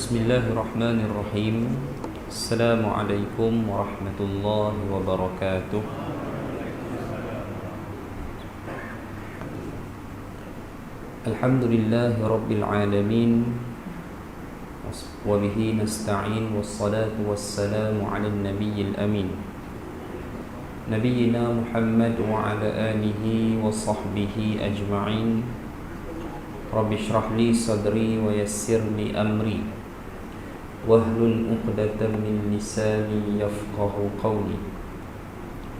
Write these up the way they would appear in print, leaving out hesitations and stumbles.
Bismillahirrahmanirrahim. Assalamualaikum warahmatullahi wabarakatuh. Alhamdulillahi rabbil alamin. Wa bihi nasta'in. Wassalatu wassalamu ala nabiyyil amin, nabiyyina Muhammad wa ala alihi wa sahbihi ajma'in. Rabbi shrah li sadri wa yassir li amri wahlul 'uqdatam min lisani yafqahu qawli.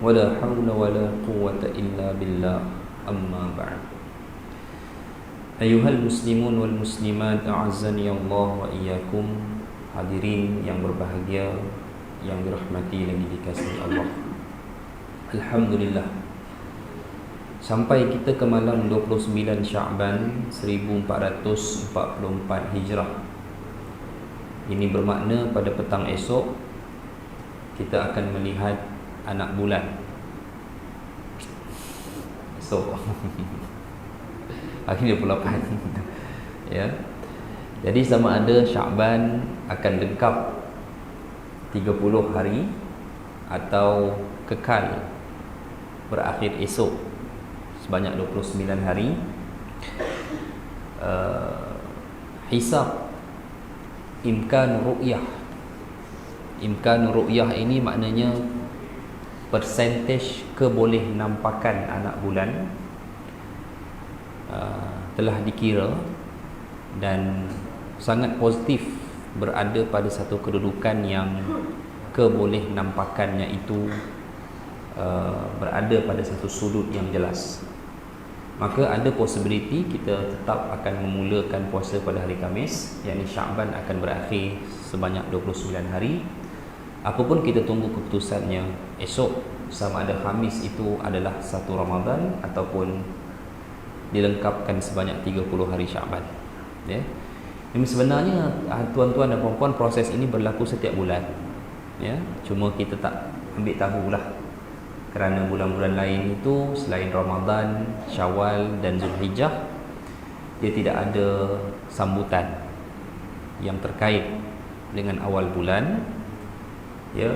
Wala hawla wala quwwata illa billah. Amma ba'd. Ayuhal muslimun wal muslimat, a'azzani Allah wa iyyakum. Hadirin yang berbahagia, yang dirahmati lagi dikasihi Allah. Alhamdulillah, sampai kita ke malam 29 Sya'ban 1444 Hijrah. Ini bermakna pada petang esok kita akan melihat anak bulan. Esok hari 28 ya. Jadi sama ada Sya'ban akan lengkap 30 hari atau kekal berakhir esok sebanyak 29 hari. Hisab imkan ru'yah. Imkan ru'yah ini maknanya persentage keboleh nampakan anak bulan telah dikira dan sangat positif berada pada satu kedudukan yang keboleh nampakannya itu berada pada satu sudut yang jelas. Maka ada possibility kita tetap akan memulakan puasa pada hari Khamis, yakni Sya'ban akan berakhir sebanyak 29 hari. Apapun kita tunggu keputusannya esok, sama ada Khamis itu adalah 1 Ramadan ataupun dilengkapkan sebanyak 30 hari Sya'ban ya. Ini sebenarnya tuan-tuan dan puan-puan, proses ini berlaku setiap bulan ya. Cuma kita tak ambil tahulah, kerana bulan-bulan lain itu selain Ramadan, Syawal dan Zulhijjah, dia tidak ada sambutan yang terkait dengan awal bulan ya.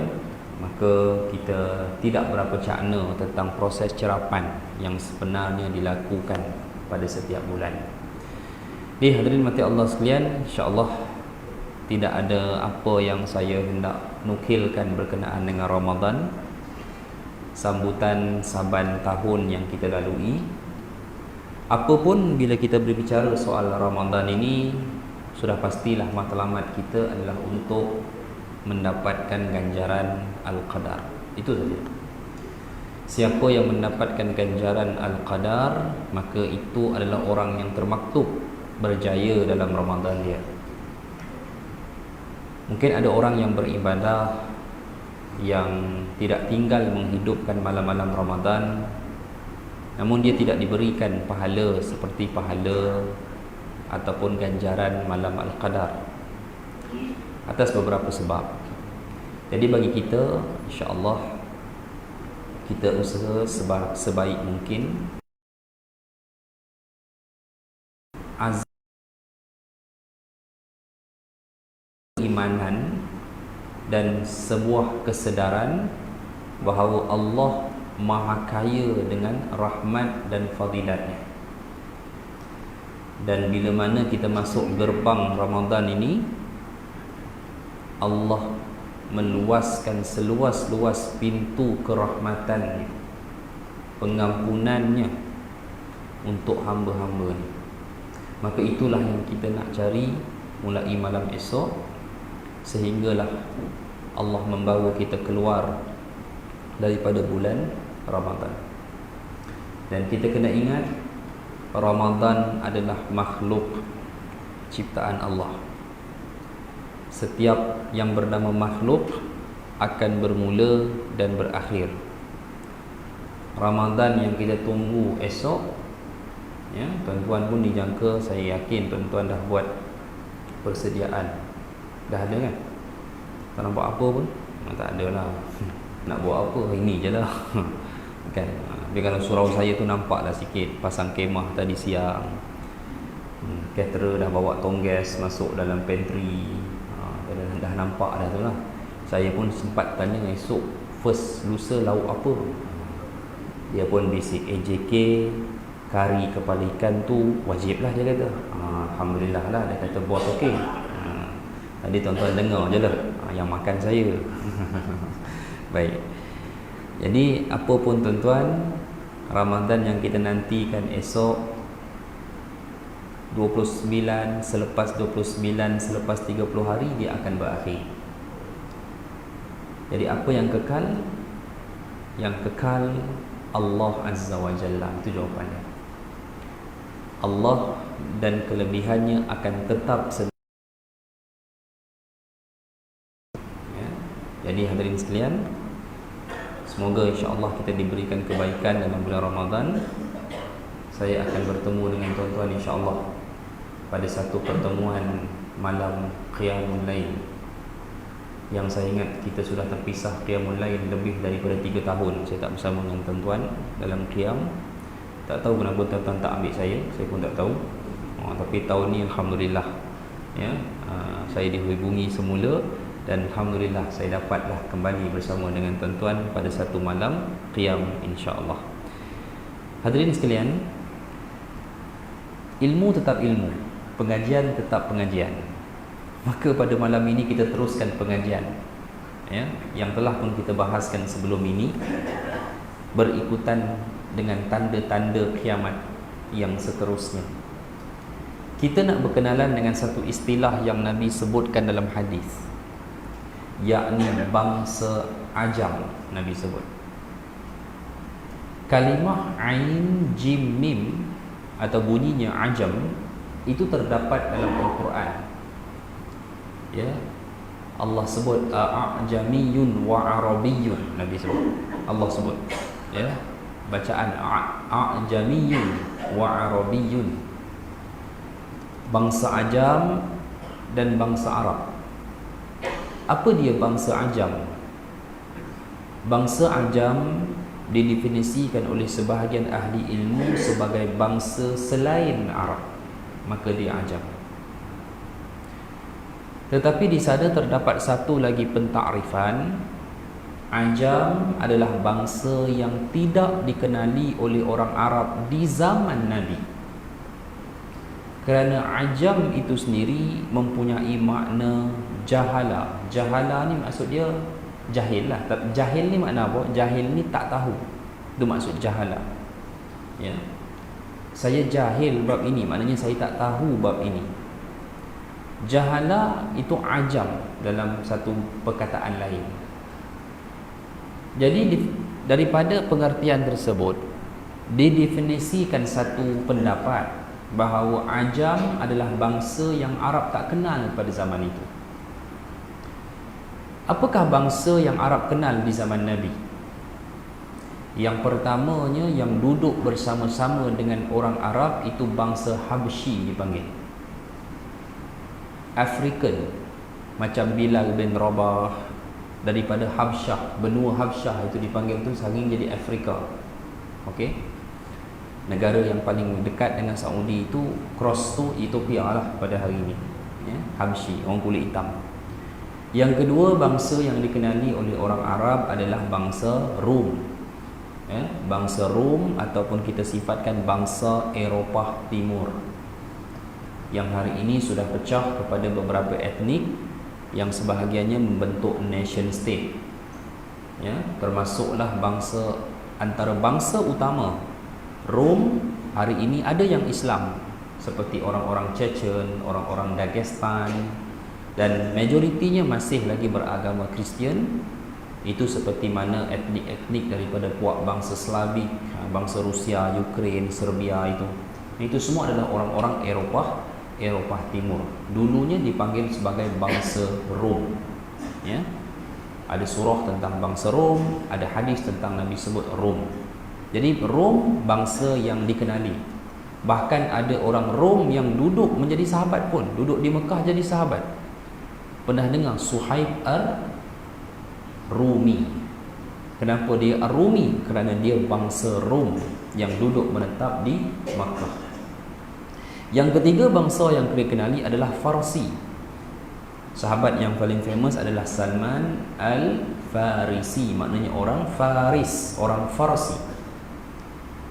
Maka kita tidak berapa cakna tentang proses cerapan yang sebenarnya dilakukan pada setiap bulan. Jadi hadirin mati Allah sekalian, insya-Allah tidak ada apa yang saya hendak nukilkan berkenaan dengan Ramadan, sambutan saban tahun yang kita lalui. Apapun bila kita berbicara soal Ramadan ini, sudah pastilah matlamat kita adalah untuk mendapatkan ganjaran Al-Qadar. Itu saja. Siapa yang mendapatkan ganjaran Al-Qadar, maka itu adalah orang yang termaktub berjaya dalam Ramadan dia. Mungkin ada orang yang beribadah yang tidak tinggal menghidupkan malam-malam Ramadan, namun dia tidak diberikan pahala seperti pahala ataupun ganjaran malam Al-Qadar atas beberapa sebab. Jadi bagi kita, insya-Allah kita usaha sebaik mungkin imanan dan sebuah kesedaran bahawa Allah Maha Kaya dengan rahmat dan fadilatnya. Dan bila mana kita masuk gerbang Ramadan ini, Allah meluaskan seluas-luas pintu kerahmatannya, pengampunannya untuk hamba-hambanya. Maka itulah yang kita nak cari mulai malam esok, sehinggalah Allah membawa kita keluar daripada bulan Ramadan. Dan kita kena ingat, Ramadan adalah makhluk ciptaan Allah. Setiap yang bernama makhluk akan bermula dan berakhir. Ramadan yang kita tunggu esok ya, tuan-tuan pun dijangka, saya yakin tuan-tuan dah buat persediaan. Dah ada kan? Tak nampak apa pun? Tak ada lah. Nak buat apa? Ini je lah kan. Tapi kalau surau saya tu nampak lah sikit, pasang kemah tadi siang, caterer dah bawa tong gas masuk dalam pantry dah nampak dah tu lah. Saya pun sempat tanya esok first lusa lauk apa. Dia pun bisik AJK, kari kepala ikan tu wajib lah dia kata. Alhamdulillah lah, dia kata bos okey. Tadi tuan-tuan dengar je lah yang makan saya. Baik. Jadi apa pun tuan-tuan, Ramadan yang kita nantikan esok 29, selepas 29, selepas 30 hari dia akan berakhir. Jadi apa yang kekal? Yang kekal Allah Azza wa Jalla, itu jawapannya. Allah dan kelebihannya akan tetap ya. Jadi hadirin sekalian, semoga insya-Allah kita diberikan kebaikan dalam bulan Ramadan. Saya akan bertemu dengan tuan-tuan insya-Allah pada satu pertemuan malam Qiyamul Lail. Yang saya ingat kita sudah terpisah Qiyamul Lail lebih daripada 3 tahun saya tak bersama dengan tuan-tuan dalam Qiyam. Tak tahu kenapa tuan-tuan tak ambil saya pun tak tahu. Tapi tahun ni alhamdulillah ya, saya dihubungi semula dan alhamdulillah saya dapatlah kembali bersama dengan tuan-tuan pada satu malam Qiyam insya-Allah. Hadirin sekalian, ilmu tetap ilmu, pengajian tetap pengajian. Maka pada malam ini kita teruskan pengajian ya, yang telah pun kita bahaskan sebelum ini, berikutan dengan tanda-tanda kiamat yang seterusnya. Kita nak berkenalan dengan satu istilah yang Nabi sebutkan dalam hadis, yakni bangsa ajam. Nabi sebut kalimah ain jim mim atau bunyinya ajam itu terdapat dalam Al-Quran ya. Allah sebut a'jamiyun wa arabiyyun. Nabi sebut, Allah sebut ya, bacaan a'jamiyun wa arabiyyun, bangsa ajam dan bangsa Arab. Apa dia bangsa ajam? Bangsa ajam didefinisikan oleh sebahagian ahli ilmu sebagai bangsa selain Arab, maka dia ajam. Tetapi di sana terdapat satu lagi pentakrifan. Ajam adalah bangsa yang tidak dikenali oleh orang Arab di zaman Nabi. Kerana ajam itu sendiri mempunyai makna jahala. Jahala ni maksud dia jahil lah. Jahil ni makna apa? Jahil ni tak tahu. Itu maksud jahala ya. Saya jahil bab ini, maknanya saya tak tahu bab ini. Jahala itu ajam dalam satu perkataan lain. Jadi daripada pengertian tersebut didefinisikan satu pendapat bahawa ajam adalah bangsa yang Arab tak kenal pada zaman itu. Apakah bangsa yang Arab kenal di zaman Nabi? Yang pertamanya yang duduk bersama-sama dengan orang Arab itu bangsa Habsyi dipanggil, African, macam Bilal bin Rabah daripada Habsyah, benua Habsyah itu dipanggil tu saking jadi Afrika. Okey. Negara yang paling dekat dengan Saudi itu cross tu Ethiopia lah pada hari ini ya, Habsyi, orang kulit hitam. Yang kedua bangsa yang dikenali oleh orang Arab adalah bangsa Rom ya, bangsa Rom ataupun kita sifatkan bangsa Eropah Timur, yang hari ini sudah pecah kepada beberapa etnik yang sebahagiannya membentuk nation state ya, termasuklah bangsa, antara bangsa utama Rom hari ini ada yang Islam seperti orang-orang Chechen, orang-orang Dagestan, dan majoritinya masih lagi beragama Kristian. Itu seperti mana etnik-etnik daripada puak bangsa Slavik, bangsa Rusia, Ukraine, Serbia, itu semua adalah orang-orang Eropah Timur. Dulunya dipanggil sebagai bangsa Rom ya. Ada surah tentang bangsa Rom, ada hadis tentang Nabi sebut Rom. Jadi Rom bangsa yang dikenali. Bahkan ada orang Rom yang duduk menjadi sahabat pun, duduk di Mekah jadi sahabat. Pernah dengar Suhaib Ar-Rumi? Kenapa dia Ar-Rumi? Kerana dia bangsa Rom yang duduk menetap di Mekah. Yang ketiga bangsa yang dikenali adalah Farsi. Sahabat yang paling famous adalah Salman Al-Farisi, maknanya orang Faris, orang Farsi.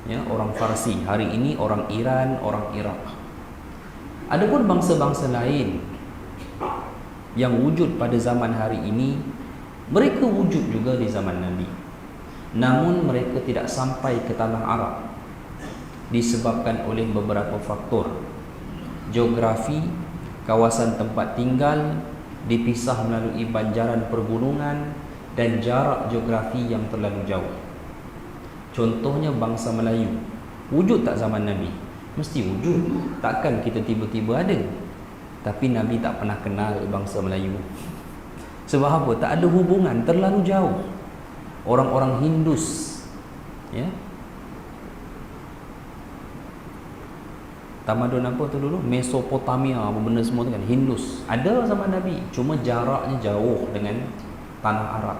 Ya, orang Farsi. Hari ini orang Iran, orang Iraq. Adapun bangsa-bangsa lain yang wujud pada zaman hari ini, mereka wujud juga di zaman Nabi. Namun mereka tidak sampai ke tanah Arab disebabkan oleh beberapa faktor. Geografi, kawasan tempat tinggal dipisah melalui banjaran pergunungan dan jarak geografi yang terlalu jauh. Contohnya bangsa Melayu. Wujud tak zaman Nabi? Mesti wujud. Takkan kita tiba-tiba ada. Tapi Nabi tak pernah kenal bangsa Melayu. Sebab apa? Tak ada hubungan, terlalu jauh. Orang-orang Hindus, ya, tamadun apa tu dulu? Mesopotamia, apa benda semua tu kan, Hindus. Ada zaman Nabi, cuma jaraknya jauh dengan tanah Arab.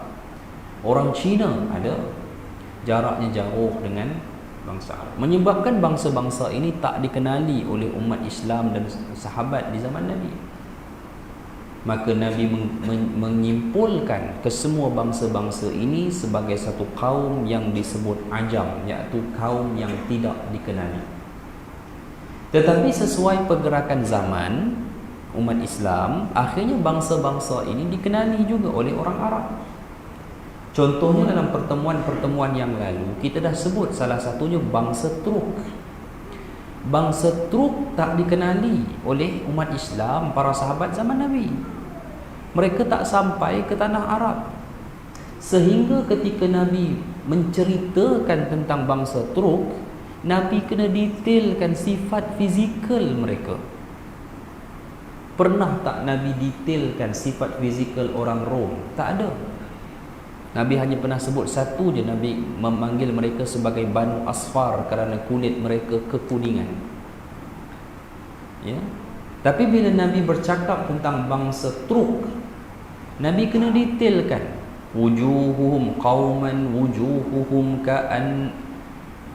Orang Cina ada, jaraknya jauh dengan bangsa Arab. Menyebabkan bangsa-bangsa ini tak dikenali oleh umat Islam dan sahabat di zaman Nabi. Maka Nabi menyimpulkan kesemua bangsa-bangsa ini sebagai satu kaum yang disebut ajam, iaitu kaum yang tidak dikenali. Tetapi sesuai pergerakan zaman umat Islam, akhirnya bangsa-bangsa ini dikenali juga oleh orang Arab. Contohnya dalam pertemuan-pertemuan yang lalu, kita dah sebut salah satunya bangsa Turk. Bangsa Turk tak dikenali oleh umat Islam, para sahabat zaman Nabi. Mereka tak sampai ke tanah Arab. Sehingga ketika Nabi menceritakan tentang bangsa Turk, Nabi kena detailkan sifat fizikal mereka. Pernah tak Nabi detailkan sifat fizikal orang Rom? Tak ada. Nabi hanya pernah sebut satu je. Nabi memanggil mereka sebagai Banu Asfar kerana kulit mereka kekuningan. Ya. Tapi bila Nabi bercakap tentang bangsa Turk, Nabi kena detailkan. Wujuhuhum qauman wujuhuhum ka'an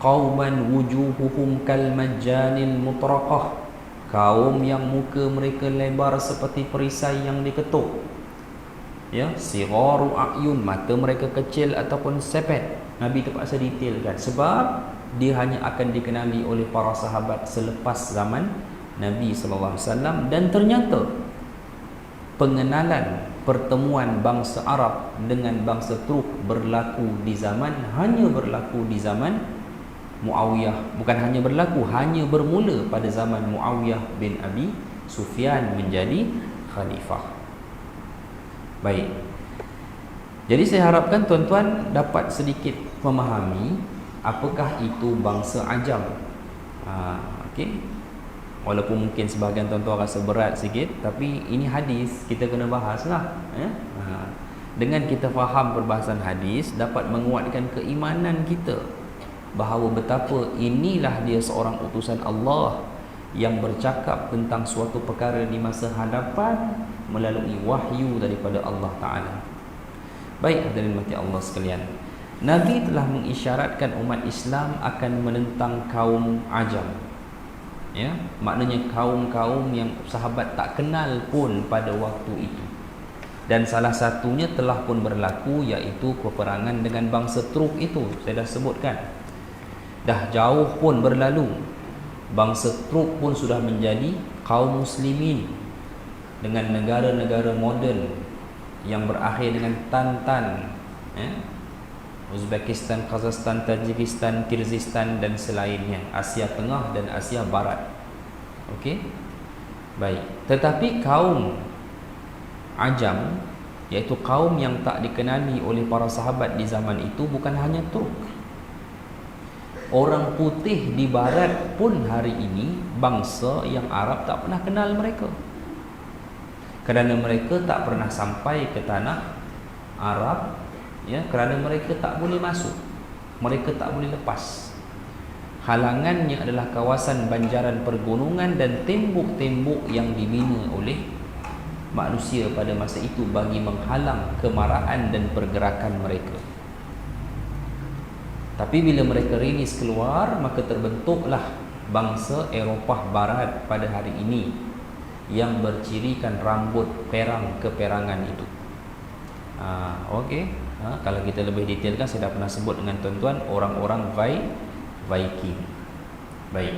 qauman wujuhuhum kal majjanil mutraqah. Kaum yang muka mereka lebar seperti perisai yang diketuk. Ya, sigharu a'yun, mata mereka kecil ataupun sepet. Nabi terpaksa detailkan sebab dia hanya akan dikenali oleh para sahabat selepas zaman Nabi sallallahu alaihi wasallam. Dan ternyata pengenalan pertemuan bangsa Arab dengan bangsa Turk hanya berlaku di zaman Muawiyah. Bukan hanya berlaku, hanya bermula pada zaman Muawiyah bin Abi Sufyan menjadi khalifah. Baik. Jadi saya harapkan tuan-tuan dapat sedikit memahami apakah itu bangsa ajam. Okey. Walaupun mungkin sebahagian tuan-tuan rasa berat sikit, tapi ini hadis, kita kena bahaslah, ya. Dengan kita faham perbahasan hadis, dapat menguatkan keimanan kita bahawa betapa inilah dia seorang utusan Allah yang bercakap tentang suatu perkara di masa hadapan melalui wahyu daripada Allah Ta'ala. Baik, hadirin mati Allah sekalian, Nabi telah mengisyaratkan umat Islam akan menentang kaum ajam. Ya, maknanya kaum-kaum yang sahabat tak kenal pun pada waktu itu. Dan salah satunya telah pun berlaku, iaitu peperangan dengan bangsa Turk itu. Saya dah sebutkan. Dah jauh pun berlalu. Bangsa Turk pun sudah menjadi kaum muslimin dengan negara-negara moden yang berakhir dengan Tan, ya? Uzbekistan, Kazakhstan, Tajikistan, Kyrgyzstan dan selainnya, Asia Tengah dan Asia Barat. Okey. Baik. Tetapi kaum ajam, iaitu kaum yang tak dikenali oleh para sahabat di zaman itu, bukan hanya Turk. Orang putih di barat pun hari ini, bangsa yang Arab tak pernah kenal mereka. Kerana mereka tak pernah sampai ke tanah Arab, ya, kerana mereka tak boleh masuk, mereka tak boleh lepas. Halangannya adalah kawasan banjaran pergunungan dan tembok-tembok yang dibina oleh manusia pada masa itu bagi menghalang kemarahan dan pergerakan mereka. Tapi bila mereka rilis keluar, maka terbentuklah bangsa Eropah Barat pada hari ini. yang bercirikan rambut perang keperangan itu. Okey. Kalau kita lebih detailkan, saya dah pernah sebut dengan tuan-tuan, orang-orang Viking. Baik.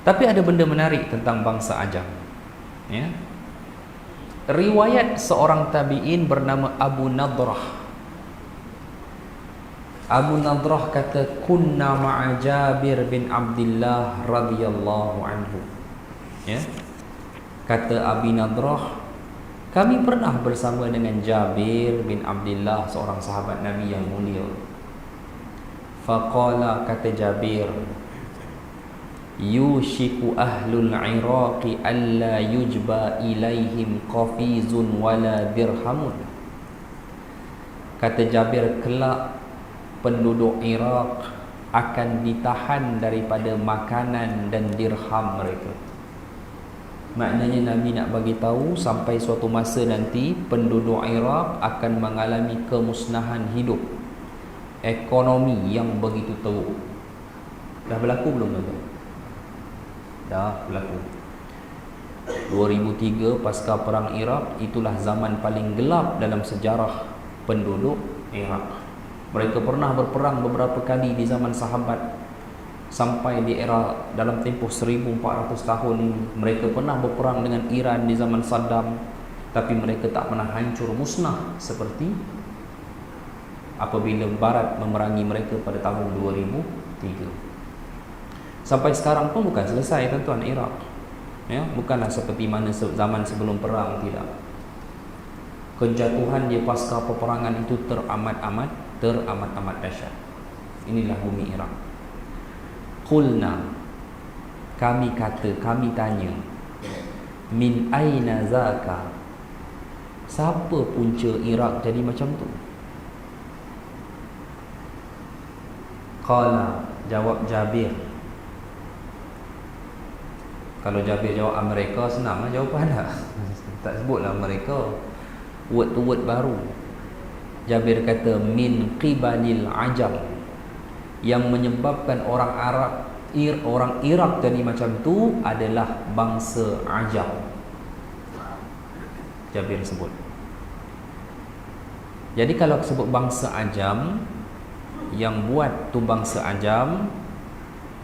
Tapi ada benda menarik tentang bangsa Ajam. Ya. Riwayat seorang tabi'in bernama Abu Nadrah. Abu Nadrah kata, kunna ma'a Jabir bin Abdullah radhiyallahu anhu. Ya. Kata Abi Nadrah, kami pernah bersama dengan Jabir bin Abdullah, seorang sahabat Nabi yang mulia. Faqala, kata Jabir, yushiku ahlul Iraqi alla yujba ilaihim qafizun wala dirhamun. Kata Jabir, kelak penduduk Iraq akan ditahan daripada makanan dan dirham mereka. Maknanya Nabi nak bagi tahu sampai suatu masa nanti penduduk Iraq akan mengalami kemusnahan hidup, ekonomi yang begitu teruk. Dah berlaku belum tuan-tuan? Dah berlaku. 2003 pasca perang Iraq, itulah zaman paling gelap dalam sejarah penduduk Iraq. Mereka pernah berperang beberapa kali di zaman sahabat. Sampai di era dalam tempoh 1400 tahun ini, mereka pernah berperang dengan Iran di zaman Saddam, tapi mereka tak pernah hancur musnah seperti apabila Barat memerangi mereka pada tahun 2003. Sampai sekarang pun bukan selesai tuan-tuan Iraq. Ya, bukanlah seperti mana zaman sebelum perang, tidak. Kejatuhan dia pasca peperangan itu teramat-amat dahsyat. Inilah bumi Iraq. Qulna, kami kata, kami tanya, min aina zaka, siapa punca Iraq jadi macam tu? Qala, jawab Jabir. Kalau Jabir jawab Amerika, senang lah jawapan dah. Tak sebutlah Amerika, word to word baru. Jabir kata, min qibalil ajam, yang menyebabkan orang Arab, orang Iraq jadi macam tu adalah bangsa Ajam. Jabir sebut. Jadi kalau sebut bangsa Ajam, yang buat tu bangsa Ajam,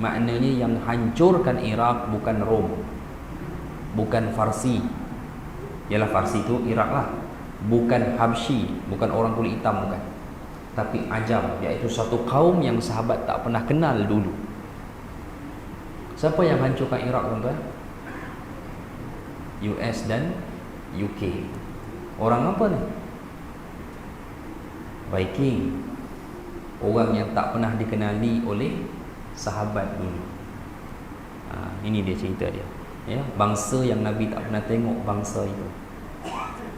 maknanya yang hancurkan Iraq bukan Rom, bukan Farsi. Ialah Farsi tu Iraq lah. Bukan Habsyi, bukan orang kulit hitam, bukan. Tapi Ajam, iaitu satu kaum yang sahabat tak pernah kenal dulu. Siapa yang hancurkan Iraq tuan-tuan? US dan UK. Orang apa ni? Viking. Orang yang tak pernah dikenali oleh sahabat dulu. Ini dia cerita dia. Ya, bangsa yang Nabi tak pernah tengok bangsa itu.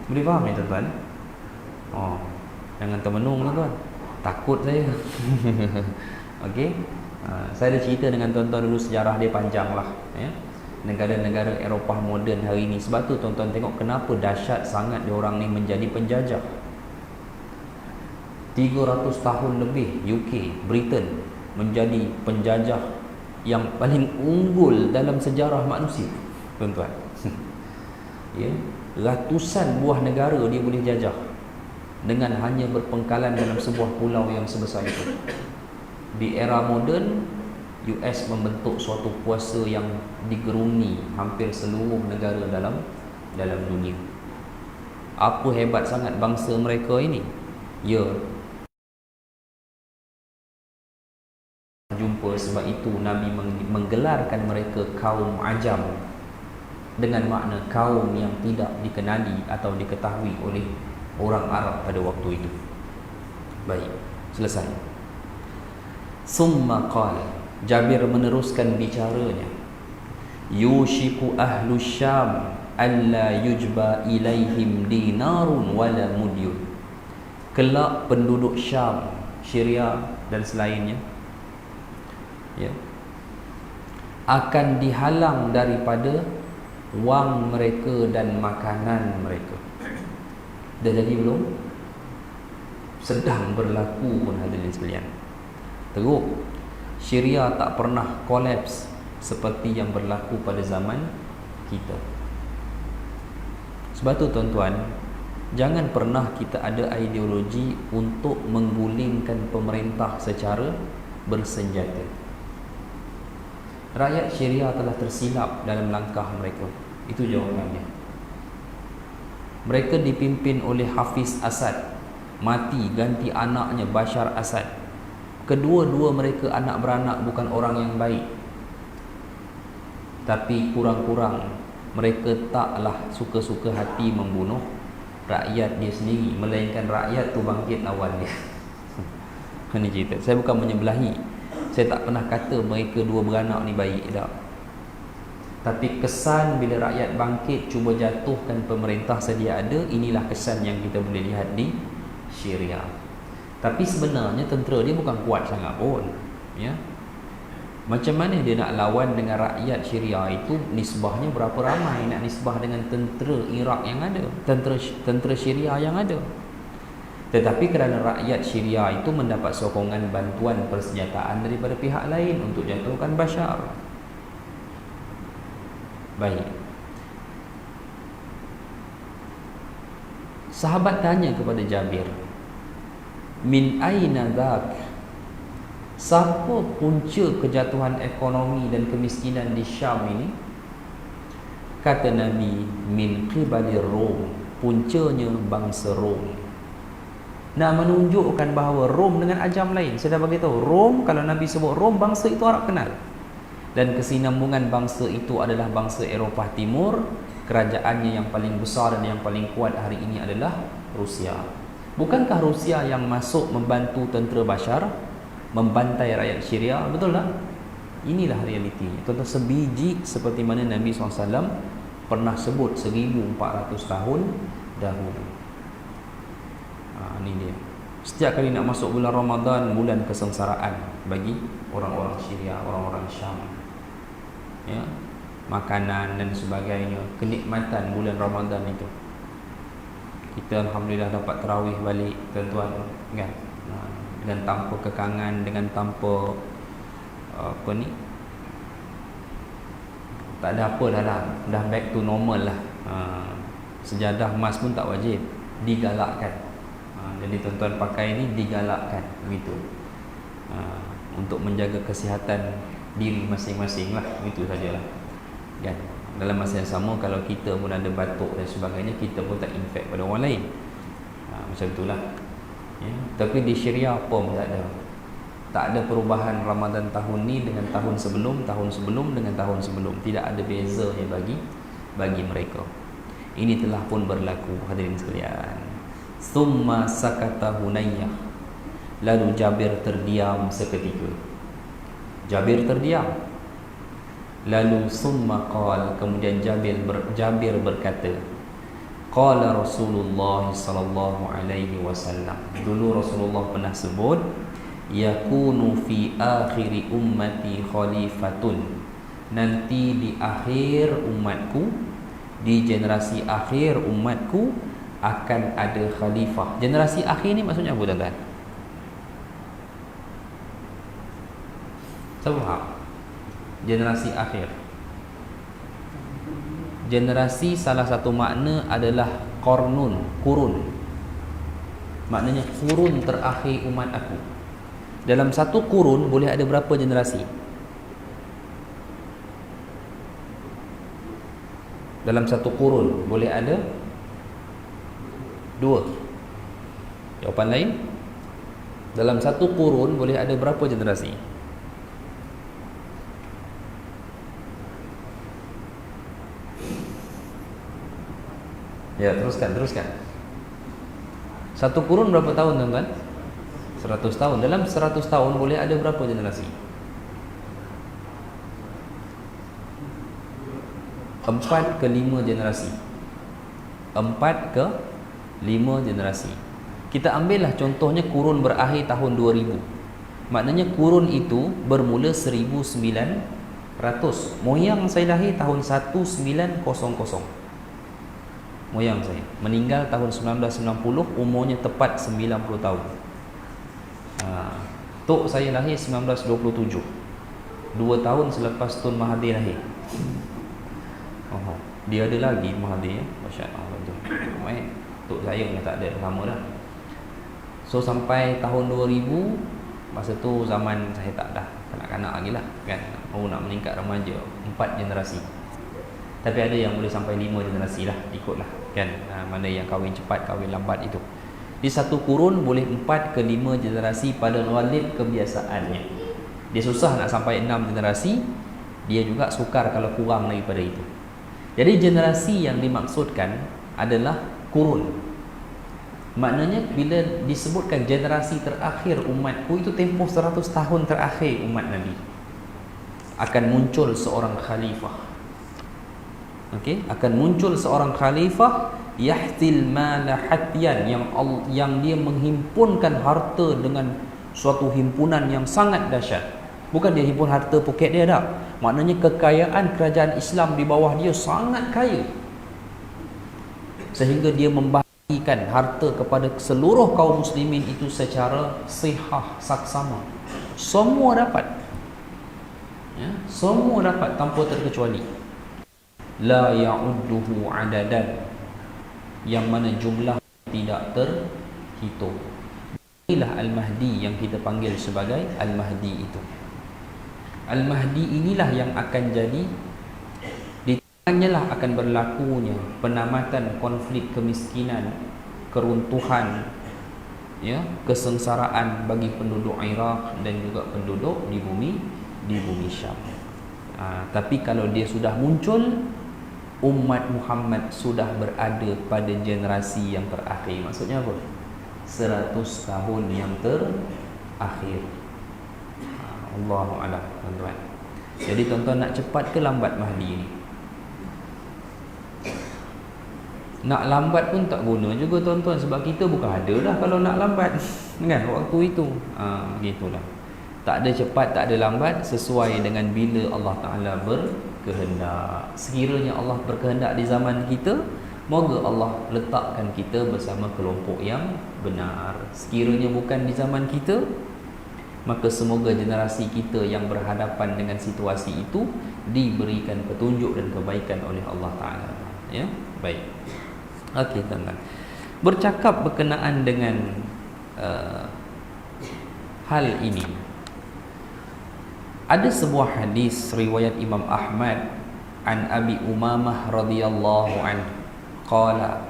Boleh faham ni tuan-tuan? Jangan termenung tuan-tuan. Takut saya. Okey. Saya ada cerita dengan tuan-tuan dulu, sejarah dia panjang lah, ya. Negara-negara Eropah moden hari ini. Sebab tu tuan-tuan tengok kenapa dahsyat sangat diorang ni menjadi penjajah. 300 tahun lebih UK, Britain menjadi penjajah yang paling unggul dalam sejarah manusia, tuan-tuan. Ya, ratusan buah negara dia boleh jajah dengan hanya berpengkalan dalam sebuah pulau yang sebesar itu. Di era moden, US membentuk suatu kuasa yang digeruni hampir seluruh negara dalam dunia. Apa hebat sangat bangsa mereka ini? Ya, jumpa. Sebab itu Nabi menggelarkan mereka kaum Ajam, dengan makna kaum yang tidak dikenali atau diketahui oleh orang Arab pada waktu itu. Baik, selesai. Summa qala, Jabir meneruskan bicaranya, yushiku ahlu Syam alla yujba ilaihim dinarun wala mudyun. Kelak penduduk Syam, Syria dan selainnya, ya, akan dihalang daripada wang mereka dan makanan mereka. Dah jadi belum? Sedang berlaku pun hadirin sekalian. Teruk. Syria tak pernah kolaps seperti yang berlaku pada zaman kita. Sebab tu tuan-tuan, jangan pernah kita ada ideologi untuk menggulingkan pemerintah secara bersenjata. Rakyat Syria telah tersilap dalam langkah mereka. Itu jawapannya. Mereka dipimpin oleh Hafiz Assad, mati ganti anaknya Bashar Assad. Kedua-dua mereka anak beranak bukan orang yang baik. Tapi kurang-kurang mereka taklah suka-suka hati membunuh rakyat dia sendiri, melainkan rakyat tu bangkit lawan dia. Ini cerita. Saya bukan menyebelahi. Saya tak pernah kata mereka dua beranak ni baik, tak. Tapi kesan bila rakyat bangkit cuba jatuhkan pemerintah sedia ada, inilah kesan yang kita boleh lihat di Syria. Tapi sebenarnya tentera dia bukan kuat sangat pun, ya. Macam mana dia nak lawan dengan rakyat Syria itu? Nisbahnya berapa ramai nak nisbah dengan tentera Iraq yang ada, tentera Syria yang ada. Tetapi kerana rakyat Syria itu mendapat sokongan bantuan persenjataan daripada pihak lain untuk jatuhkan Bashar. Baik. Sahabat tanya kepada Jabir, min aina dhak? Siapa punca kejatuhan ekonomi dan kemiskinan di Syam ini? Kata Nabi, min qibali Rom, puncanya bangsa Rom. Nak menunjukkan bahawa Rom dengan ajam lain. Saya dah beritahu, Rom, kalau Nabi sebut Rom, bangsa itu Arab kenal. Dan kesinambungan bangsa itu adalah bangsa Eropah Timur. Kerajaannya yang paling besar dan yang paling kuat hari ini adalah Rusia. Bukankah Rusia yang masuk membantu tentera Bashar membantai rakyat Syria? Betul tak? Inilah realiti. Tuan-tuan, sebiji seperti mana Nabi SAW pernah sebut 1400 tahun dahulu. Ini dia. Setiap kali nak masuk bulan Ramadan, bulan kesengsaraan bagi orang-orang Syria, orang-orang Syam, ya, makanan dan sebagainya, kenikmatan bulan Ramadan itu. Kita alhamdulillah dapat tarawih balik, tuan-tuan, kan? Dengan tanpa kekangan, dengan tanpa tak ada apa dah back to normal lah. Sejadah emas pun tak wajib, digalakkan. Jadi tuan-tuan pakai ini digalakkan begitu, untuk menjaga kesihatan diri masing-masing lah, begitu sajalah, kan. Dalam masa yang sama, kalau kita pun ada batuk dan sebagainya, kita pun tak infect pada orang lain, macam itulah, ya. Tapi di Syria apa pun tak ada perubahan Ramadan tahun ni dengan tahun sebelum dengan tahun sebelum. Tidak ada bezanya bagi mereka. Ini telah pun berlaku, hadirin sekalian. Summa sakata Hunayyah, lalu Jabir terdiam seketika. Jabir terdiam. Lalu summa qal, kemudian Jabir berkata, qala Rasulullah sallallahu alaihi wasallam. Dulu Rasulullah pernah sebut, yakunu fi akhiri ummati khalifatun, nanti di akhir umatku, di generasi akhir umatku akan ada khalifah. Generasi akhir ni maksudnya apa, tuan-tuan? Siapa faham? Generasi akhir. Generasi salah satu makna adalah kurun. Maknanya kurun terakhir umat aku. Dalam satu kurun boleh ada berapa generasi? Dalam satu kurun boleh ada 2. Jawapan lain, dalam satu kurun boleh ada berapa generasi? Ya, teruskan. Satu kurun berapa tahun, tuan-tuan? 100 tahun. Dalam 100 tahun boleh ada berapa generasi? 4 ke 5 generasi. 4 ke 5 generasi. Kita ambillah contohnya kurun berakhir tahun 2000. Maknanya kurun itu bermula 1900. Moyang saya lahir tahun 1900. Moyang saya meninggal tahun 1990, umurnya tepat 90 tahun. Tok saya lahir 1927, 2 tahun selepas Tun Mahathir lahir. Dia ada lagi Mahathir, masya-Allah tu. Untuk saya dah tak ada, lama dah. So sampai tahun 2000, masa tu zaman saya tak dah kanak-kanak lagi lah kan, baru nak meningkat remaja, 4 generasi. Tapi ada yang boleh sampai 5 generasi lah, ikutlah kan, mana yang kahwin cepat, kahwin lambat itu. Di satu kurun boleh 4 ke 5 generasi pada ghalib kebiasaannya. Dia susah nak sampai 6 generasi, dia juga sukar kalau kurang daripada itu. Jadi generasi yang dimaksudkan adalah kurun. Maknanya bila disebutkan generasi terakhir umatku, itu tempoh 100 tahun terakhir umat Nabi, akan muncul seorang khalifah. Okey, akan muncul seorang khalifah yahtil mala hatyan, yang dia menghimpunkan harta dengan suatu himpunan yang sangat dahsyat. Bukan dia himpun harta poket dia dah. Maknanya kekayaan kerajaan Islam di bawah dia sangat kaya, sehingga dia membagikan harta kepada seluruh kaum muslimin itu secara sihah, saksama. Semua dapat, ya, semua dapat tanpa terkecuali. La ya'udduhu adadan, yang mana jumlah tidak terhitung. Inilah Al-Mahdi yang kita panggil sebagai Al-Mahdi itu. Al-Mahdi inilah yang akan jadi, di tangannya lah akan berlakunya penamatan konflik kemiskinan, keruntuhan, ya, kesengsaraan bagi penduduk Iraq dan juga penduduk di bumi Syam. Tapi kalau dia sudah muncul, umat Muhammad sudah berada pada generasi yang terakhir. Maksudnya apa? 100 tahun yang terakhir. Allahu a'lam, tuan-tuan. Jadi tuan-tuan nak cepat ke lambat Mahdi ni? Nak lambat pun tak guna juga tuan-tuan, sebab kita bukan ada dah kalau nak lambat kan waktu itu. Gitulah. Tak ada cepat, tak ada lambat, sesuai dengan bila Allah Ta'ala berkehendak. Sekiranya Allah berkehendak di zaman kita, moga Allah letakkan kita bersama kelompok yang benar. Sekiranya bukan di zaman kita, maka semoga generasi kita yang berhadapan dengan situasi itu diberikan petunjuk dan kebaikan oleh Allah Ta'ala. Ya, baik. Okey, tuan-tuan. Bercakap berkenaan dengan hal ini, ada sebuah hadis riwayat Imam Ahmad an Abi Umamah radhiyallahu anhu qala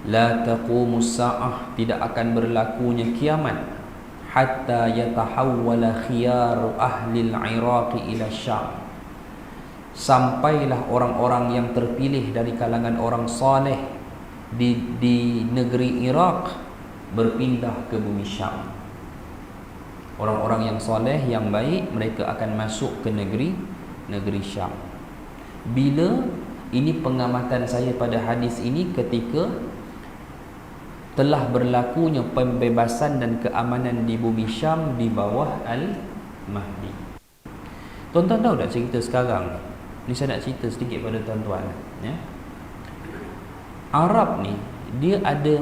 la taqumus sa'ah, tidak akan berlakunya kiamat hatta yatahawwala khiyaru ahli al-Iraq ila Syam, sampailah orang-orang yang terpilih dari kalangan orang saleh di negeri Iraq berpindah ke bumi Syam. Orang-orang yang soleh, yang baik, mereka akan masuk ke negeri Syam. Bila? Ini pengamatan saya pada hadis ini ketika telah berlakunya pembebasan dan keamanan di bumi Syam di bawah Al-Mahdi. Tuan-tuan tahu tak cerita sekarang? Ni saya nak cerita sedikit pada tuan-tuan, ya. Arab ni dia ada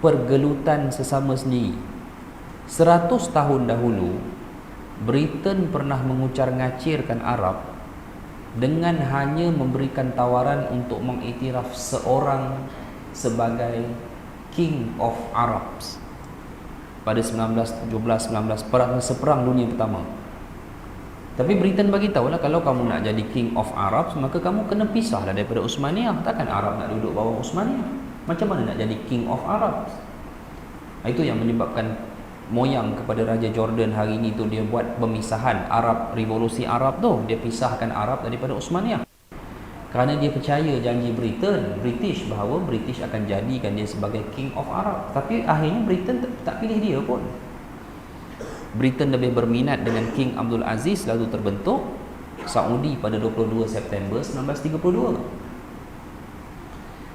pergelutan sesama sendiri. 100 tahun dahulu Britain pernah mengucar-ngacirkan Arab dengan hanya memberikan tawaran untuk mengiktiraf seorang sebagai King of Arabs pada 1917-19 seperang dunia pertama. Tapi Britain bagi tahulah, kalau kamu nak jadi King of Arabs, maka kamu kena pisahlah daripada Uthmaniyah. Takkan Arab nak duduk bawah Uthmaniyah? Macam mana nak jadi King of Arabs? Itu yang menyebabkan moyang kepada Raja Jordan hari ini tu dia buat pemisahan Arab, revolusi Arab tu, dia pisahkan Arab daripada Uthmaniyah. Kerana dia percaya janji British bahawa British akan jadikan dia sebagai King of Arab. Tapi akhirnya Britain tak pilih dia pun. Britain lebih berminat dengan King Abdul Aziz, lalu terbentuk Saudi pada 22 September 1932.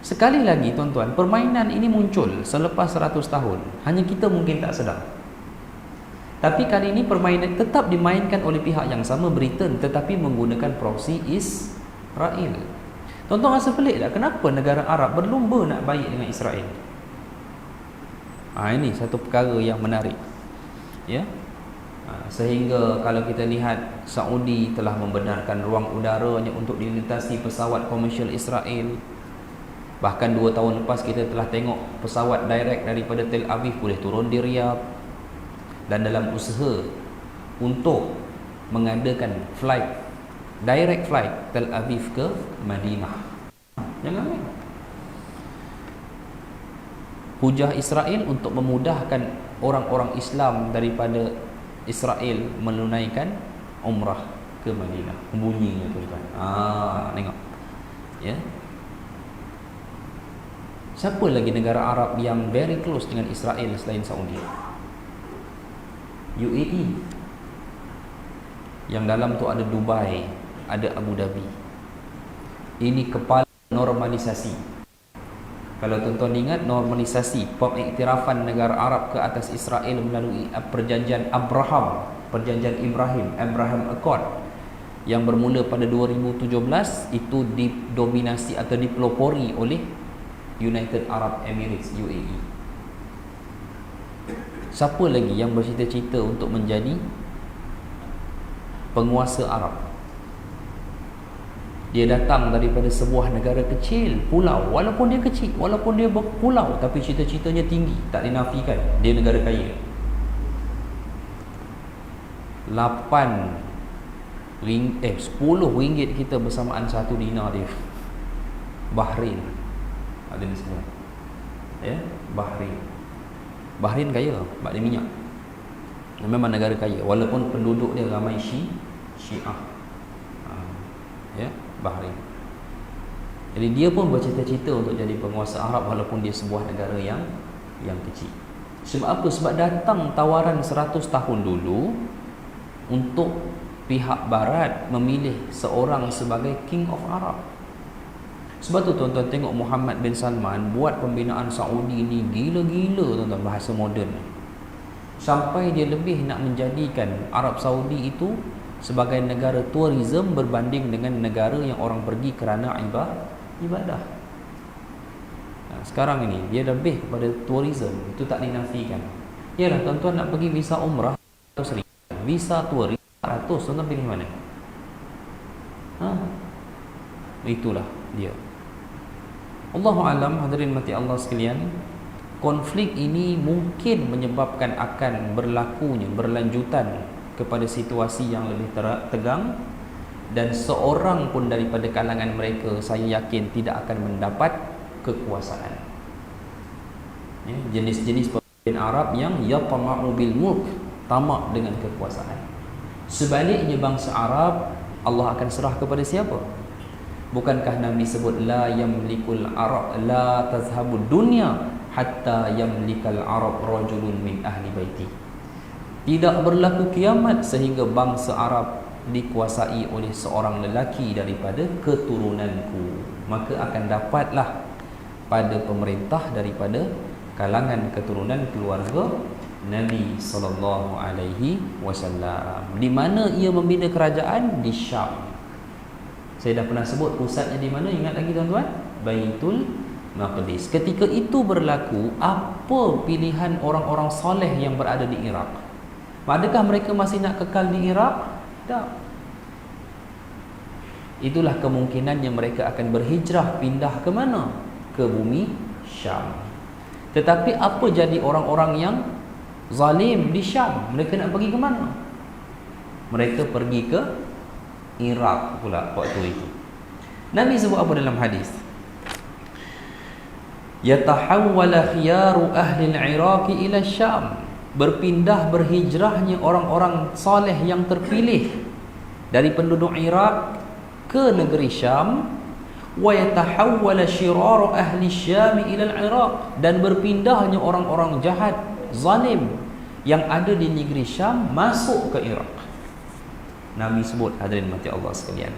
Sekali lagi tuan-tuan, permainan ini muncul selepas 100 tahun. Hanya kita mungkin tak sedar. Tapi kali ini permainan tetap dimainkan oleh pihak yang sama, Britain, tetapi menggunakan proksi Israel. Tuan-tuan rasa pelik tak? Kenapa negara Arab berlumba nak baik dengan Israel? Ini satu perkara yang menarik, ya. Sehingga kalau kita lihat, Saudi telah membenarkan ruang udaranya untuk dilintasi pesawat komersial Israel. Bahkan 2 tahun lepas kita telah tengok pesawat direct daripada Tel Aviv boleh turun di Riyadh. Dan dalam usaha untuk mengadakan direct flight Tel Aviv ke Madinah. Jangan main. Hujah Israel untuk memudahkan orang-orang Islam daripada Israel menunaikan umrah ke Madinah. Bunyinya tuan-tuan. Tengok. Ya. Siapa lagi negara Arab yang very close dengan Israel selain Saudi? UAE. Yang dalam tu ada Dubai, ada Abu Dhabi. Ini kepala normalisasi. Kalau tuan-tuan ingat, normalisasi pengiktirafan negara Arab ke atas Israel melalui perjanjian Abraham, perjanjian Abraham Accord yang bermula pada 2017, itu didominasi atau dipelopori oleh United Arab Emirates, UAE. Siapa lagi yang bercita-cita untuk menjadi penguasa Arab? Dia datang daripada sebuah negara kecil, pulau. Walaupun dia kecil, walaupun dia berpulau, tapi cita-citanya tinggi, tak dinafikan. Dia negara kaya. 10 ringgit kita bersamaan 1 dinar dia. Bahrain ada ni semua. Ya, Bahrain kaya sebab dia minyak. Memang negara kaya walaupun penduduk dia ramai Syiah. Ya, Bahrain. Jadi dia pun bercita-cita untuk jadi penguasa Arab walaupun dia sebuah negara yang kecil. Sebab apa? Sebab datang tawaran 100 tahun dulu untuk pihak barat memilih seorang sebagai King of Arab. Sebab tu tuan-tuan tengok Muhammad bin Salman buat pembinaan Saudi ni gila-gila tuan-tuan, bahasa moden. Sampai dia lebih nak menjadikan Arab Saudi itu sebagai negara tourism berbanding dengan negara yang orang pergi kerana ibadah. Sekarang ini dia lebih kepada tourism, itu tak dinafikan. Yalah tuan-tuan nak pergi visa umrah $100, visa tourism $100, tuan-tuan pilih mana? Itulah dia. Allahu alam, hadirin mati Allah sekalian, konflik ini mungkin menyebabkan akan berlakunya berlanjutan kepada situasi yang lebih tegang, dan seorang pun daripada kalangan mereka saya yakin tidak akan mendapat kekuasaan. Ya, jenis-jenis pemimpin Arab yang yatama'u bil mulk, tamak dengan kekuasaan. Sebaliknya bangsa Arab, Allah akan serah kepada siapa? Bukankah Nabi sebut la yamlikul Arab la tazhabud dunya hatta yamlikal Arab rajulun min ahli baiti. Tidak berlaku kiamat sehingga bangsa Arab dikuasai oleh seorang lelaki daripada keturunanku. Maka akan dapatlah pada pemerintah daripada kalangan keturunan keluarga Nabi sallallahu alaihi wasallam. Di mana ia membina kerajaan? Di Syam. Saya dah pernah sebut pusatnya di mana, ingat lagi tuan-tuan? Baitul Maqdis. Ketika itu berlaku, apa pilihan orang-orang soleh yang berada di Iraq? Adakah mereka masih nak kekal di Iraq? Tak. Itulah kemungkinannya mereka akan berhijrah pindah ke mana? Ke bumi Syam. Tetapi apa jadi orang-orang yang zalim di Syam? Mereka nak pergi ke mana? Mereka pergi ke Iraq pula waktu itu. Nabi sebut apa dalam hadis? Yatahawwala khiyaru ahli al-Iraq ila Syam. Berpindah berhijrahnya orang-orang saleh yang terpilih dari penduduk Iraq ke negeri Syam, wa yatahawwala shiraru ahli Syam ila al-Iraq, dan berpindahnya orang-orang jahat zalim yang ada di negeri Syam masuk ke Iraq. Nabi sebut, hadirin mati Allah sekalian,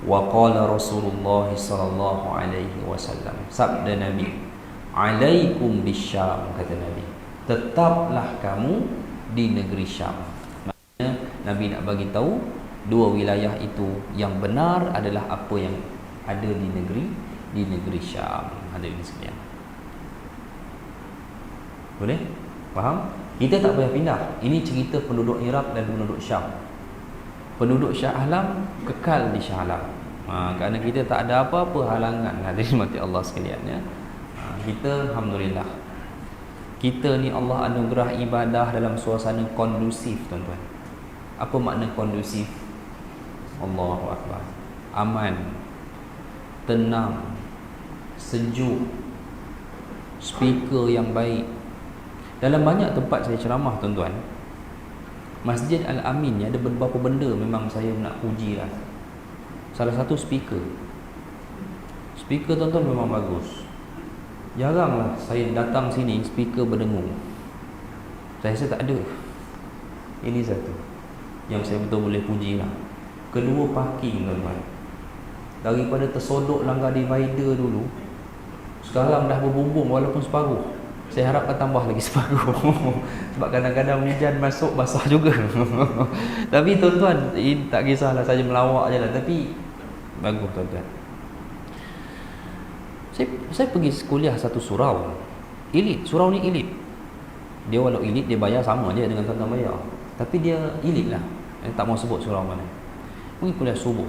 wa qala Rasulullah sallallahu alaihi wasallam, sabda Nabi, alaikum bisyam, kata Nabi, tetaplah kamu di negeri Syam. Maksudnya Nabi nak bagi tahu dua wilayah itu yang benar adalah apa yang ada di negeri Syam. Hadirin sekalian, boleh faham? Kita tak payah pindah. Ini cerita penduduk Iraq dan penduduk Syam. Penduduk Shah Alam kekal di Shah Alam. Kerana kita tak ada apa-apa halangan. Hadirin mati Allah sekalian, ya. Kita alhamdulillah. Kita ni Allah anugerah ibadah dalam suasana kondusif, tuan-tuan. Apa makna kondusif? Allahu Akbar. Aman, tenang, sejuk, speaker yang baik. Dalam banyak tempat saya ceramah, tuan-tuan, Masjid Al-Amin ni ada beberapa benda memang saya nak puji lah. Salah satu speaker. Speaker, tuan-tuan, memang bagus. Jaranglah saya datang sini speaker berdengung. Saya rasa tak ada. Ini satu yang saya betul boleh puji lah. Kedua, parking, tuan-tuan. Daripada tersodok langgar divider dulu, sekarang dah berbumbung walaupun separuh. Saya harapkan tambah lagi separuh. Sebab kadang-kadang hujan masuk basah juga. Tapi tuan-tuan, tak kisahlah, saya melawak je lah. Tapi bagus, tuan-tuan. Saya pergi kuliah satu surau. Elit, surau ni elit. Dia walau elit, dia bayar sama je dengan tuan-tuan bayar. Tapi dia elit lah. Saya tak mau sebut surau mana. Pergi kuliah subuh.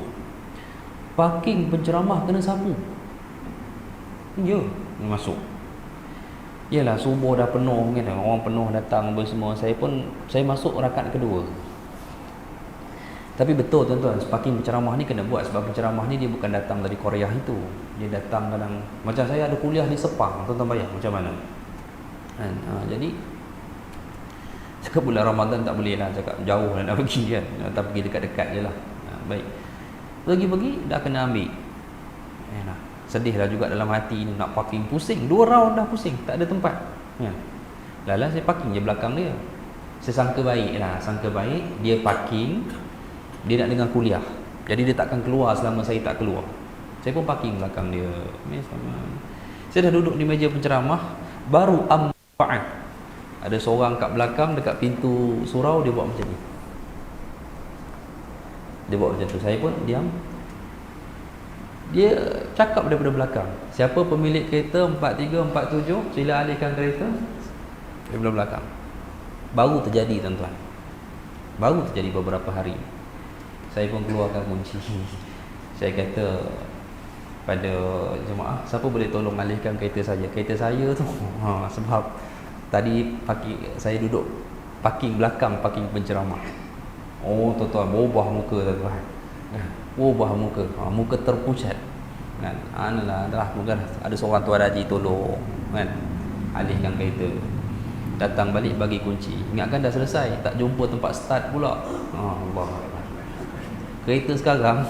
Parking penceramah kena sapu. Ya, masuk. Yalah, subuh dah penuh kan, orang penuh datang semua. Saya masuk rakaat kedua. Tapi betul, tuan-tuan, parking penceramah ni kena buat. Sebab penceramah ni dia bukan datang dari Korea itu. Dia datang kadang, macam saya ada kuliah di Sepang, tuan-tuan bayang macam mana kan? Jadi cakap bulan Ramadan tak boleh lah, cakap jauh lah nak pergi kan. Tak pergi dekat-dekat je lah. Baik, pergi-pergi dah kena ambil. Sedih lah juga dalam hati ni, nak parking pusing. 2 round dah pusing, tak ada tempat kan. Lala saya parking je belakang dia. Saya sangka baik lah, sangka baik. Dia parking, dia nak dengar kuliah. Jadi dia takkan keluar selama saya tak keluar. Saya pun parking belakang dia. Saya dah duduk di meja penceramah, baru amfa'at. Ada seorang kat belakang dekat pintu surau, dia buat macam ni. Dia buat macam tu. Saya pun diam. Dia cakap daripada belakang, siapa pemilik kereta 4347, sila alihkan kereta. Daripada belakang. Baru terjadi, tuan-tuan. Baru terjadi beberapa hari. Saya pun keluarkan kunci. Saya kata pada jemaah, siapa boleh tolong alihkan kereta saya? Kereta saya tu sebab tadi saya duduk parking belakang, parking penceramah. Oh, tuan-tuan, berubah muka, tuan-tuan. Ubah muka, muka terpucat kan. Adalah bukan ada seorang tuan haji tolong kan, alihkan kereta. Datang balik bagi kunci, ingatkan dah selesai, tak jumpa tempat start pula. Allah, kereta sekarang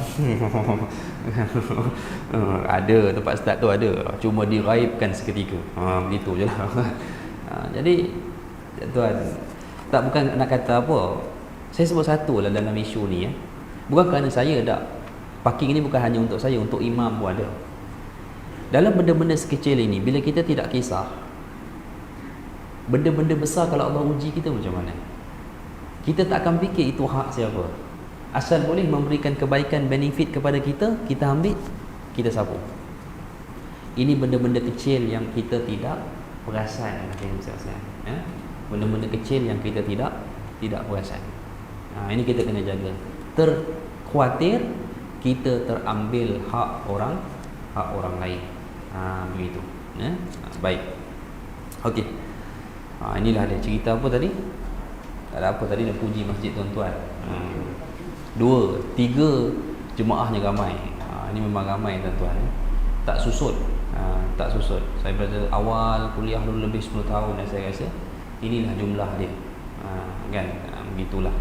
ada tempat start tu, ada, cuma diraibkan seketika. Begitu je lah. Jadi tuan, tak, bukan nak kata apa, saya sebut satu lah dalam isu ni ya. Bukan kerana saya tak. Parking ini bukan hanya untuk saya, untuk imam pun ada. Dalam benda-benda sekecil ini, bila kita tidak kisah, benda-benda besar kalau Allah uji kita macam mana? Kita tak akan fikir itu hak siapa. Asal boleh memberikan kebaikan, benefit kepada kita, kita ambil, kita sapu. Ini benda-benda kecil yang kita tidak perasan. Ya? Benda-benda kecil yang kita tidak perasan. Ini kita kena jaga. Terkhuatir kita terambil hak orang lain. Begitu ya? Baik, okey. Inilah dia cerita apa tadi. Tak ada apa tadi, nak puji masjid, tuan-tuan. 2, 3 jemaahnya ramai. Ini memang ramai, tuan-tuan. Tak susut. Tak susut. Saya pada awal kuliah dulu lebih 10 tahun dan saya rasa inilah jumlah dia. Kan, begitulah.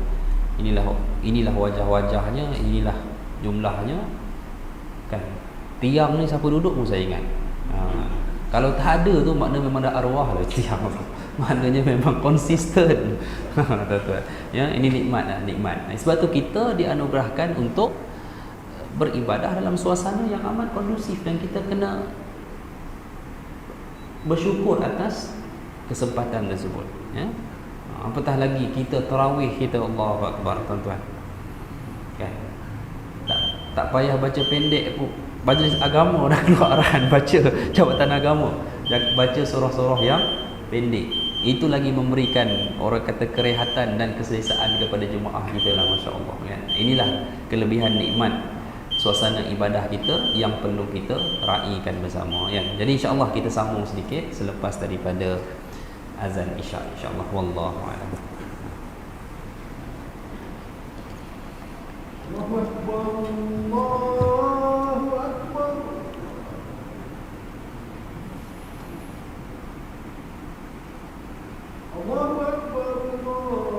Inilah wajah-wajahnya, inilah jumlahnya kan. Tiang ni siapa duduk pun saya ingat. Kalau tak ada tu makna memang ada arwah lah tiang tu. Maknanya memang konsisten. Tuan-tuan. Ya, ini nikmat lah, nikmat. Sebab tu kita dianugerahkan untuk beribadah dalam suasana yang amat kondusif, dan kita kena bersyukur atas kesempatan tersebut ya. Apatah lagi kita tarawih, kita Allahu Akbar, tuan-tuan kan. Tak payah baca pendek pun. Majlis agama dah keluar arahan baca jabatan agama, baca surah-surah yang pendek Itu lagi memberikan orang kata kerehatan dan keselesaan kepada jemaah kita lah, masya-Allah kan. Inilah kelebihan nikmat suasana ibadah kita yang perlu kita raikan bersama kan. Jadi insya-Allah kita sambung sedikit selepas daripada azan isya insya-Allah, wallahu a'lam. Allahu akbar, Allahu akbar. Allahu akbar, Allahu akbar.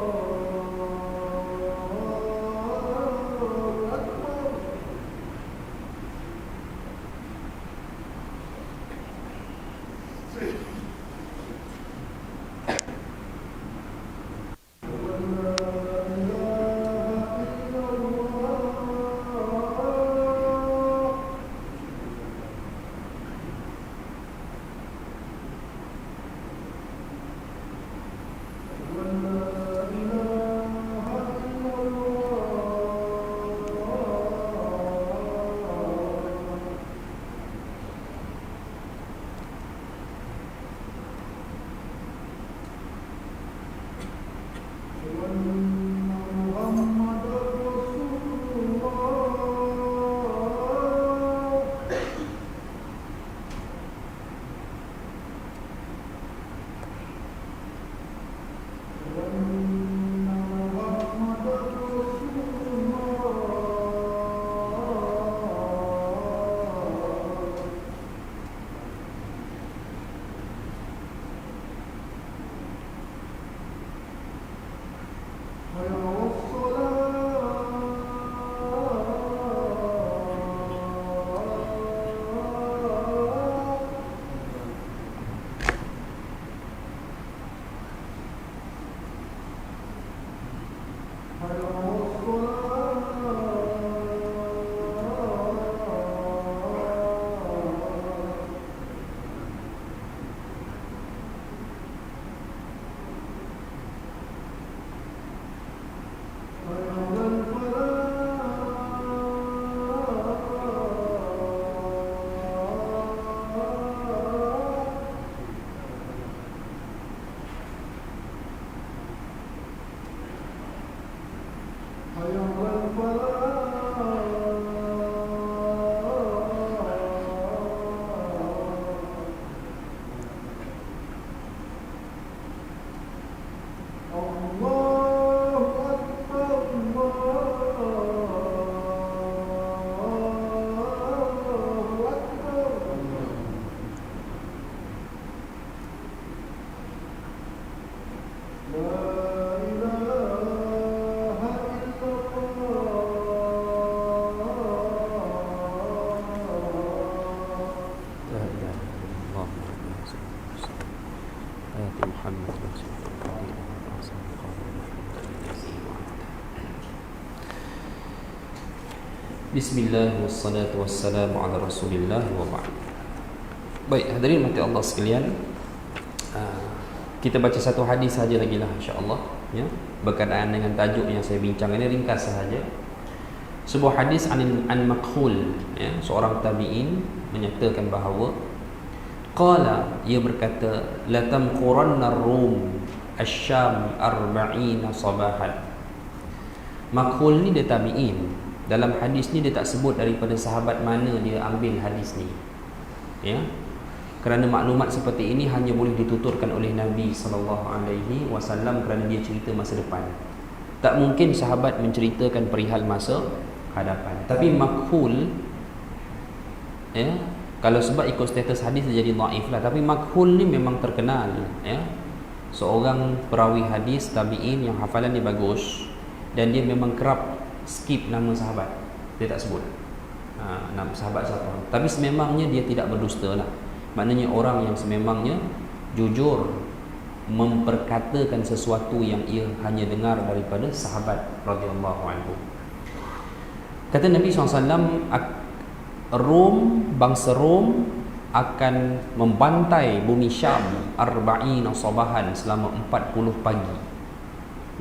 Bismillah wassalatu wassalamu ala rasulillah wa ba'd. Baik, hadirin mati Allah sekalian, kita baca satu hadis saja lagi lah insya-Allah ya, berkenaan dengan tajuk yang saya bincang ini, ringkas sahaja. Sebuah hadis an Makhul ya, seorang tabi'in menyatakan bahawa qala, ia berkata, la tamquranna ar-rum asy-syam 40 sabahan. Makhul ni dia tabi'in. Dalam hadis ni dia tak sebut daripada sahabat mana dia ambil hadis ni ya, kerana maklumat seperti ini hanya boleh dituturkan oleh Nabi SAW kerana dia cerita masa depan. Tak mungkin sahabat menceritakan perihal masa hadapan. Tapi makhul ya, kalau sebab ikut status hadis dia jadi dhaif lah. Tapi makhul ni memang terkenal ya, seorang perawi hadis tabi'in yang hafalan dia bagus, dan dia memang kerap skip nama sahabat, dia tak sebut nama sahabat siapa. Tapi sememangnya dia tidak berdusta lah. Maknanya orang yang sememangnya jujur memperkatakan sesuatu yang ia hanya dengar daripada sahabat radhiyallahu anhu. Kata Nabi SAW, Rom, bangsa Rom akan membantai bumi Syam 40 sabahan, selama 40 pagi.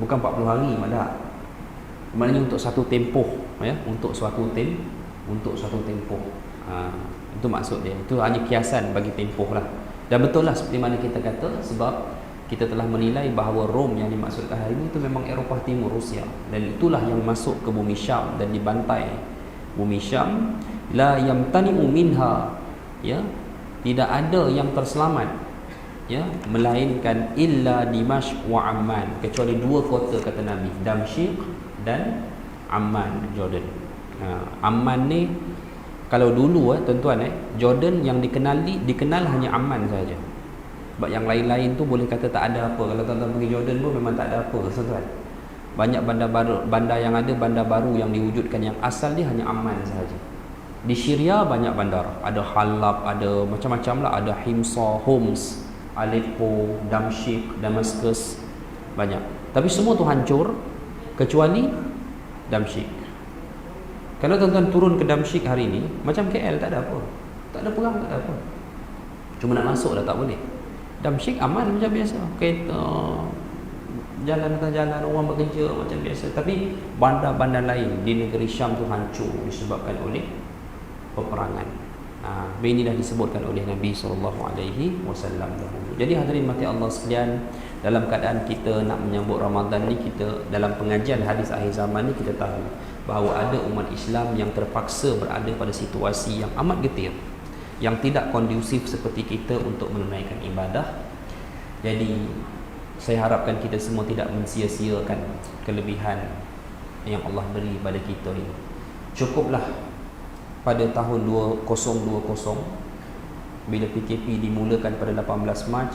Bukan 40 hari, malah maknanya untuk satu tempoh ya, untuk suatu tempoh. Itu maksud dia. Itu hanya kiasan bagi tempoh lah. Dan betul lah seperti mana kita kata, sebab kita telah menilai bahawa Rom yang dimaksudkan hari ini itu memang Eropah Timur, Rusia, dan itulah yang masuk ke bumi Syam dan dibantai. Bumi Syam la yamtani'u minha, ya, tidak ada yang terselamat, ya, melainkan illa Dimashq wa Amman, kecuali dua kota kata Nabi, Damsyik dan Amman, Jordan. Amman ni kalau dulu tuan-tuan, Jordan yang dikenal hanya Amman saja. Sebab yang lain-lain tu boleh kata tak ada apa. Kalau tuan-tuan pergi Jordan pun memang tak ada apa, tuan-tuan. Banyak bandar yang ada, bandar baru yang diwujudkan, yang asal dia hanya Amman sahaja. Di Syria banyak bandar, ada Halab, ada macam-macam lah, ada Himsa, Homs, Aleppo, Damsyik, Damascus, banyak. Tapi semua tu hancur kecuali Damsyik. Kalau tuan-tuan turun ke Damsyik hari ni, macam KL, tak ada apa, tak ada perang, tak ada apa, cuma nak masuk dah tak boleh. Damsyik aman macam biasa, kereta jalan atas jalan, orang bekerja macam biasa. Tapi bandar-bandar lain di negeri Syam tu hancur disebabkan oleh peperangan. Ini dah disebutkan oleh Nabi SAW dahulu. Jadi hadirin mati Allah sekalian, dalam keadaan kita nak menyambut Ramadan ni, kita dalam pengajian hadis akhir zaman ni, kita tahu bahawa ada umat Islam yang terpaksa berada pada situasi yang amat getir, yang tidak kondusif seperti kita untuk menunaikan ibadah. Jadi saya harapkan kita semua tidak mensia-siakan kelebihan yang Allah beri pada kita ini. Cukuplah pada tahun 2020 bila PKP dimulakan pada 18 Mac,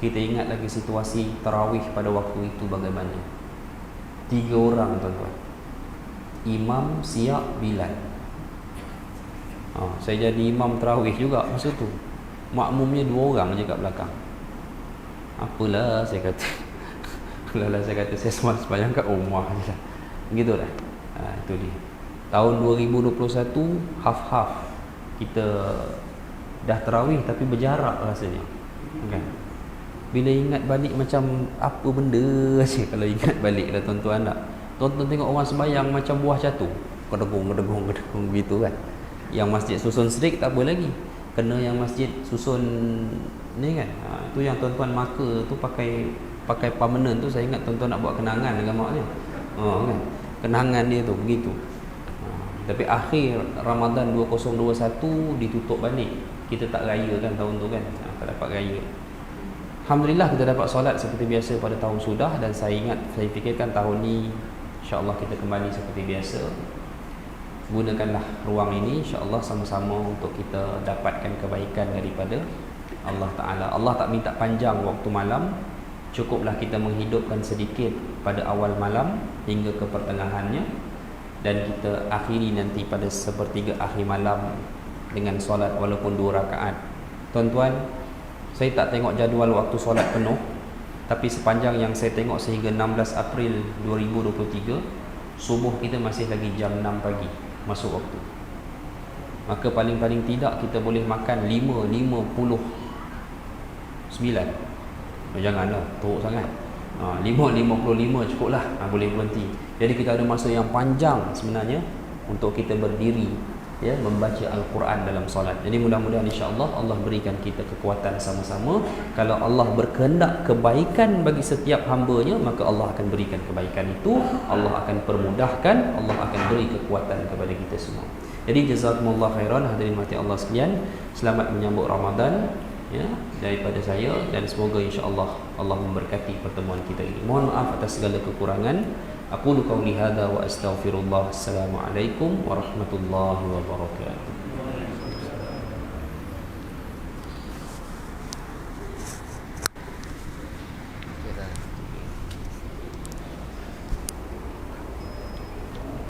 kita ingat lagi situasi tarawih pada waktu itu bagaimana. 3 orang tuan-tuan, imam, siap, bilal. Saya jadi imam tarawih juga masa tu. Makmumnya 2 orang je kat belakang. Apalah saya kata. Apalah saya kata, saya sembahyang kat rumah je lah. Begitulah. Itu dia. Tahun 2021 half-half. Kita dah tarawih tapi berjarak rasanya. Kan? Bila ingat balik macam apa benda aja kalau ingat balik lah tuan-tuan tak. Tuan-tuan tengok orang sembahyang macam buah jatuh. Kedegung begitu kan. Yang masjid susun serik tak apa lagi, kena yang masjid susun ni kan. Itu yang tuan-tuan maka tu pakai permanent tu. Saya ingat tuan-tuan nak buat kenangan dengan maknya. Kan? Kenangan dia tu begitu. Tapi akhir Ramadan 2021 ditutup balik. Kita tak raya kan tahun tu kan. Tak dapat raya. Alhamdulillah kita dapat solat seperti biasa pada tahun sudah. Dan saya fikirkan tahun ni insya-Allah kita kembali seperti biasa. Gunakanlah ruang ini insya-Allah sama-sama untuk kita dapatkan kebaikan daripada Allah Ta'ala. Allah tak minta panjang waktu malam, cukuplah kita menghidupkan sedikit pada awal malam hingga ke pertengahannya, dan kita akhiri nanti pada sepertiga akhir malam dengan solat walaupun 2 rakaat. Tuan-tuan, saya tak tengok jadual waktu solat penuh, tapi sepanjang yang saya tengok sehingga 16 April 2023, subuh kita masih lagi jam 6 pagi masuk waktu. Maka paling-paling tidak kita boleh makan 5.59. Janganlah teruk sangat. 5.55 cukuplah, boleh berhenti. Jadi kita ada masa yang panjang sebenarnya untuk kita berdiri, ya, membaca Al-Quran dalam solat. Jadi mudah-mudahan insya-Allah Allah berikan kita kekuatan sama-sama. Kalau Allah berkehendak kebaikan bagi setiap hamba-Nya, maka Allah akan berikan kebaikan itu. Allah akan permudahkan, Allah akan beri kekuatan kepada kita semua. Jadi jazakumullah khairan hadirin mati Allah sekalian. Selamat menyambut Ramadan, ya, daripada saya, dan semoga insya-Allah Allah memberkati pertemuan kita ini. Mohon maaf atas segala kekurangan. Aqulu qawli hadza wa astaghfirullah. Assalamualaikum warahmatullahi wabarakatuh.